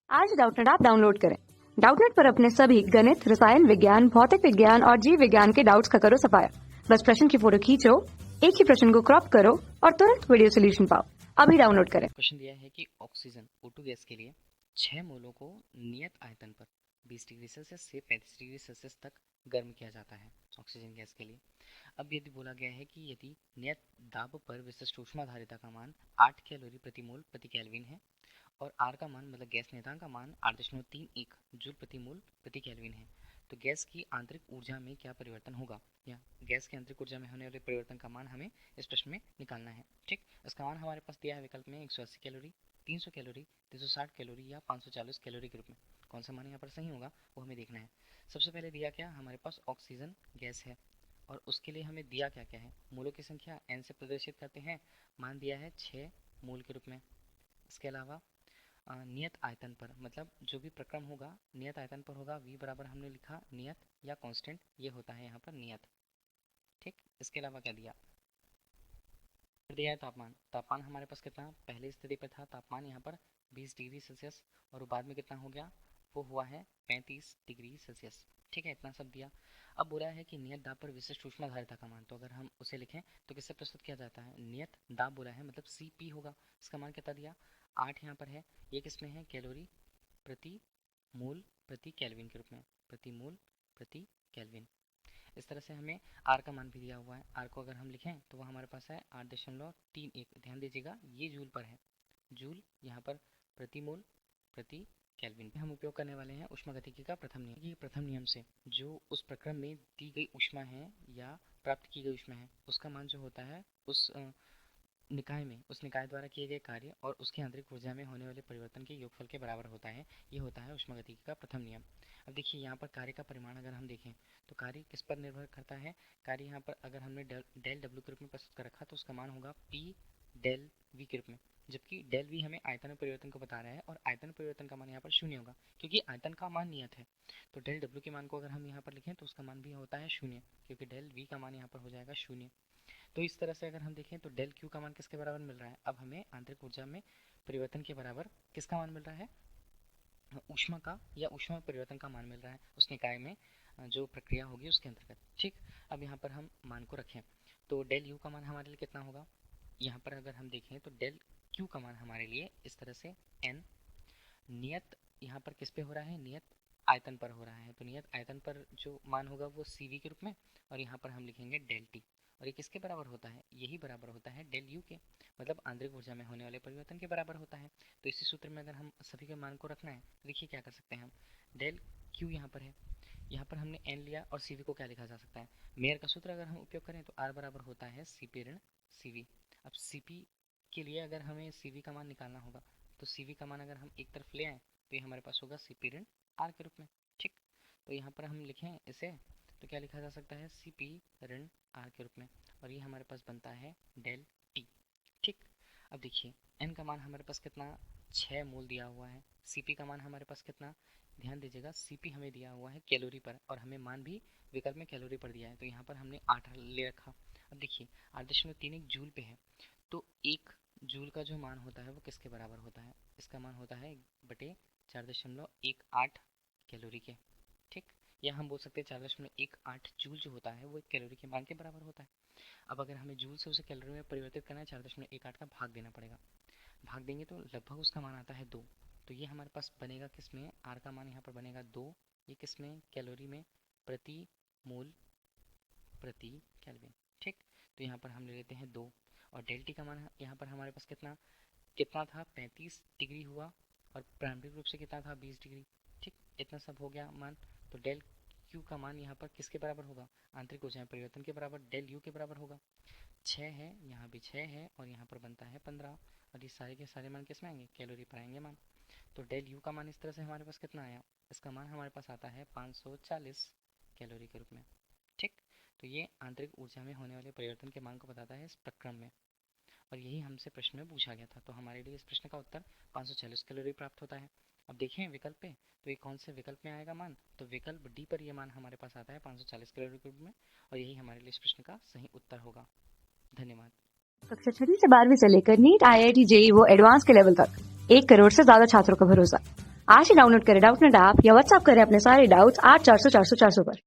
आज Doubtnut app download करें। Doubtnut पर अपने सभी गणित, रसायन विज्ञान, भौतिक विज्ञान और जीव विज्ञान के डाउट्स का करो सफाया। बस प्रश्न की फोटो खींचो, एक ही प्रश्न को क्रॉप करो और तुरंत वीडियो सोल्यूशन पाओ। अभी डाउनलोड करें। क्वेश्चन दिया है कि ऑक्सीजन O2 गैस के लिए 6 मोलों को नियत आयतन पर 20 डिग्री सेल्सियस से 35 डिग्री सेल्सियस तक गर्म किया जाता है ऑक्सीजन गैस के लिए। अब यदि बोला गया है कि यदि नियत दाब पर विशिष्ट ऊष्माधारिता का मान 8 कैलोरी प्रति मोल प्रति केल्विन है और आर का मान मतलब गैस नियतांक का मान 8.31 जूल प्रति मोल प्रति केल्विन है, तो गैस की आंतरिक ऊर्जा में क्या परिवर्तन होगा या गैस की आंतरिक ऊर्जा में होने वाले परिवर्तन का मान हमें इस प्रश्न में निकालना है। ठीक, इसका मान हमारे पास दिया है विकल्प में 180 कैलोरी, 300 कैलोरी, 360 कैलोरी या 540 कैलोरी के रूप में। कौन सा मान यहाँ पर सही होगा वो हमें देखना है। सबसे पहले दिया क्या, हमारे पास ऑक्सीजन गैस है और उसके लिए हमें दिया क्या क्या है, मोलों की संख्या n से प्रदर्शित करते हैं, मान दिया है 6 मोल के रूप में। इसके अलावा नियत आयतन पर मतलब जो भी प्रक्रम होगा नियत आयतन पर होगा, v बराबर हमने लिखा नियत या कांस्टेंट, ये होता है यहाँ पर नियत। ठीक, इसके अलावा क्या दिया है तापमान। तापमान हमारे पास कितना पहले स्थिति पर था, तापमान यहाँ पर 20 डिग्री सेल्सियस और बाद में कितना हो गया, वो हुआ है 35 डिग्री सेल्सियस। ठीक है, इतना सब दिया। अब बोला है कि नियत दाब पर विशिष्ट ऊष्माधारिता का मान, तो अगर हम उसे लिखें तो किससे प्रस्तुत किया जाता है, नियत दाब बोला है मतलब Cp होगा। इसका मान कितना दिया 8 यहाँ पर है, ये किसमें है कैलोरी प्रति मोल प्रति केल्विन के रूप में, प्रति मोल प्रति केल्विन। इस तरह से हमें आर का मान भी दिया हुआ है, आर को अगर हम लिखें तो वो हमारे पास है 8.31। ध्यान दीजिएगा ये जूल पर है, जूल यहाँ पर प्रति मोल प्रति केल्विन। हम उपयोग करने वाले हैं ऊष्मागतिकी का प्रथम नियम। ये प्रथम नियम से जो उस प्रक्रम में दी गई ऊष्मा है या प्राप्त की गई ऊष्मा है उसका मान जो होता है उस निकाय में, उस निकाय द्वारा किए गए कार्य और उसकी आंतरिक ऊर्जा में होने वाले परिवर्तन के योगफल के बराबर होता है। ये होता है ऊष्मागतिकी का प्रथम नियम। अब देखिए यहाँ पर कार्य का परिमाण अगर हम देखें तो कार्य किस पर निर्भर करता है, कार्य यहाँ पर अगर हमने डेल डब्ल्यू के रूप में प्रस्तुत कर रखा तो उसका मान होगा P डेल V के रूप में, जबकि डेल V हमें आयतन में परिवर्तन को बता रहा है और आयतन परिवर्तन का मान यहाँ पर शून्य होगा क्योंकि आयतन का मान नियत है। तो डेल W के मान को अगर हम यहाँ पर लिखें तो उसका मान भी होता है शून्य क्योंकि डेल V का मान यहाँ पर हो जाएगा शून्य। तो इस तरह से अगर हम देखें तो डेल क्यू का मान किसके बराबर मिल रहा है, अब हमें आंतरिक ऊर्जा में परिवर्तन के बराबर किसका मान मिल रहा है, ऊष्मा का या ऊष्मा परिवर्तन का मान मिल रहा है उस निकाय में जो प्रक्रिया होगी उसके अंतर्गत। ठीक, अब यहाँ पर हम मान को रखें तो डेल यू का मान हमारे लिए कितना होगा, यहाँ पर अगर हम देखें तो डेल क्यू का मान हमारे लिए इस तरह से n, नियत यहाँ पर किस पे हो रहा है, नियत आयतन पर हो रहा है, तो नियत आयतन पर जो मान होगा वो CV के रूप में और यहाँ पर हम लिखेंगे डेल टी, और ये किसके बराबर होता है, यही बराबर होता है डेल यू के, मतलब आंतरिक ऊर्जा में होने वाले परिवर्तन के बराबर होता है। तो इसी सूत्र में अगर हम सभी के मान को रखना है तो देखिए क्या कर सकते हैं हम, डेल क्यू यहाँ पर है, यहाँ पर हमने n लिया और CV को क्या लिखा जा सकता है, मेयर का सूत्र अगर हम उपयोग करें तो R बराबर होता है CP ऋण CV। अब CP के लिए अगर हमें CV का मान निकालना होगा तो CV का मान अगर हम एक तरफ ले आए तो ये हमारे पास होगा CP ऋण R के रूप में। ठीक, तो यहाँ पर हम लिखें इसे तो क्या लिखा जा सकता है, CP ऋण R के रूप में, और ये हमारे पास बनता है डेल T। ठीक, अब देखिए n का मान हमारे पास कितना 6 मोल दिया हुआ है, CP का मान हमारे पास कितना, ध्यान दीजिएगा CP हमें दिया हुआ है कैलोरी पर और हमें मान भी विकल्प में कैलोरी पर दिया है, तो यहाँ पर हमने 8 ले रखा। अब देखिए 8.31 जूल पे है, तो एक जूल का जो मान होता है वो किसके बराबर होता है, इसका मान होता है 4.18 कैलोरी के। ठीक, या हम बोल सकते हैं 4.18 जूल जो होता है वो एक कैलोरी के मान के बराबर होता है। अब अगर हमें जूल से उसे कैलोरी में परिवर्तित करना है 4.18 का भाग देना पड़ेगा, भाग देंगे तो लगभग उसका मान आता है 2, तो ये हमारे पास बनेगा किसमें, आर का मान यहाँ पर बनेगा 2, ये किसमें कैलोरी में प्रति मोल प्रति केल्विन। ठीक, तो यहाँ पर हम ले लेते हैं 2 और डेल टी का मान यहाँ पर हमारे पास कितना कितना था 35 डिग्री हुआ और प्रारंभिक रूप से कितना था 20 डिग्री। ठीक, इतना सब हो गया मान, तो डेल क्यू का मान यहाँ पर किसके बराबर होगा, आंतरिक ऊर्जा में परिवर्तन के बराबर डेल यू के बराबर होगा। 6 है, यहाँ भी 6 है और यहाँ पर बनता है 15, और ये सारे के सारे मान किस में आएंगे, कैलोरी पर आएंगे मान। तो डेल यू का मान इस तरह से हमारे पास कितना आया, इसका मान हमारे पास आता है 540 कैलोरी के रूप में। ठीक, तो ये आंतरिक ऊर्जा में होने वाले परिवर्तन के मान को बताता है इस प्रक्रम में, और यही हमसे प्रश्न में पूछा गया था, तो हमारे लिए इस प्रश्न का उत्तर 540 कैलोरी प्राप्त होता है। अब देखें विकल्प पे तो ये कौन से विकल्प में आएगा मान, तो विकल्प डी पर ये मान हमारे पास आता है 540 कैलोरी के रूप में, और यही हमारे लिए इस प्रश्न का सही उत्तर होगा। धन्यवाद। कक्षा 6 से 12वीं से लेकर नीट, IIT, JEE वो एडवांस के लेवल तक 1 करोड़ से ज्यादा छात्रों का भरोसा। आज ही डाउनलोड करें डाउटनेट ऐप या व्हाट्सएप करें अपने सारे डाउट्स 8400 400 400 पर।